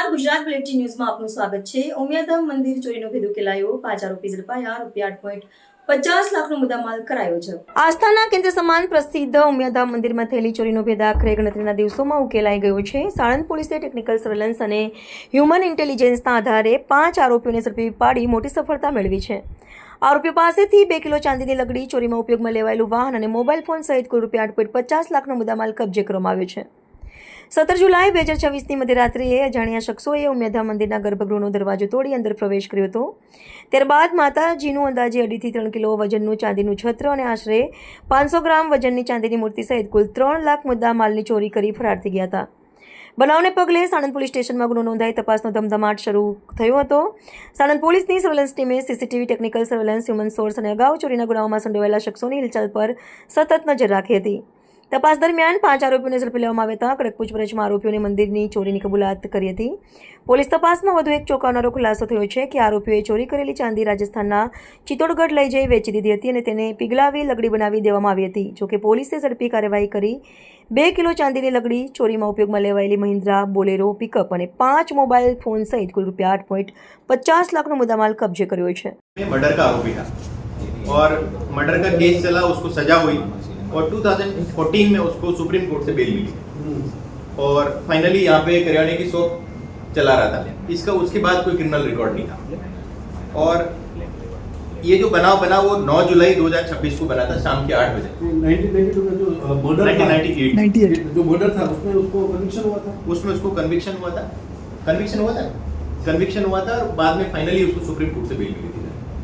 નમસ્કાર, ગુજરાત બુલેટિન ન્યૂઝમાં આપનું સ્વાગત છે। ઉમિયાધામ મંદિર ચોરીનો ભેદ ઉકેલાયો, 5 આરોપી ઝડપાયા, ₹8.50 લાખનો મુદ્દામાલ કરાયો છે। આસ્થાના કેન્દ્ર સમાન પ્રસિદ્ધ ઉમિયાધામ મંદિરમાં થયેલી ચોરીનો ભેદ આખરે ગણતરીના દિવસોમાં ઉકેલાઈ ગયો છે। સાણંદ પોલીસે ટેકનિકલ સર્વેલન્સ અને હ્યુમન ઇન્ટેલિજન્સના આધારે 5 આરોપીઓને ઝડપી પાડી મોટી સફળતા મેળવી છે। આરોપીઓ પાસેથી 2 કિલો ચાંદીની લકડી, ચોરીમાં ઉપયોગમાં લેવાયેલું વાહન અને મોબાઈલ ફોન સહિત કુલ ₹8.50 લાખનો મુદ્દામાલ કબજે કરવામાં આવ્યો છે। 17 જુલાઈ 2024ની મધ્યરાત્રિએ અજાણ્યા શખ્સોએ ઉમિયાધામ મંદિરના ગર્ભગૃહનો દરવાજો તોડી અંદર પ્રવેશ કર્યો હતો। ત્યારબાદ માતાજીનું અંદાજે 2.5 થી 3 કિલો વજનનું ચાંદીનું છત્ર અને આશરે 500 ગ્રામ વજનની ચાંદીની મૂર્તિ સહિત કુલ 3 લાખ મુદ્દા માલની ચોરી કરી ફરાર થઈ ગયા હતા। બનાવને પગલે સાણંદ પોલીસ સ્ટેશનમાં ગુનો નોંધાઈ તપાસનો ધમધમાટ શરૂ થયો હતો। સાણંદ પોલીસની સર્વેલન્સ ટીમે CCTV, technical surveillance, human source અને અગાઉ ચોરીના ગુનાઓમાં સંડોવાયેલા શખ્સોની હિલચાલ પર સતત નજર રાખી હતી। તપાસ દરમિયાન 5 આરોપીઓને ઝડપી લેવામાં આવ્યા હતા। કડક પૂછપરછમાં આરોપીઓને મંદિરની ચોરીની કબૂલાત કરી હતી। પોલીસ તપાસમાં વધુ એક ચોંકાવનારો ખુલાસો થયો છે કે આરોપીઓએ ચોરી કરેલી ચાંદી રાજસ્થાનના ચિત્તોડગઢ લઈ જઈ વેચી દીધી હતી અને તેને પીગળાવી લકડી બનાવી દેવામાં આવી હતી। જોકે પોલીસે ઝડપી કાર્યવાહી કરી 2 કિલો ચાંદીની લકડી, ચોરીમાં ઉપયોગમાં લેવાયેલી મહિન્દ્રા બોલેરો પિકઅપ અને 5 મોબાઈલ ફોન સહિત કુલ ₹8.50 લાખનો मुद्दामाल कब्जे કર્યો છે। मर्डर का आरोपी था और मर्डर का केस चला, उसको सजा हुई और 2014 में उसको सुप्रीम कोर्ट से बेल मिली और फाइनली यहाँ पे करियाने की शॉप चला रहा था। इसका उसके बाद कोई क्रिमिनल रिकॉर्ड नहीं था और ये जो बनाव बना वो 9 जुलाई 2026 को बना था शाम के 8 बजे। 1992 में जो मर्डर 1998 जो मर्डर था उसमें उसको कन्विक्शन हुआ था। उसमें उसको कन्विक्शन हुआ था और बाद में फाइनली उसको सुप्रीम कोर्ट से बेल मिली थी।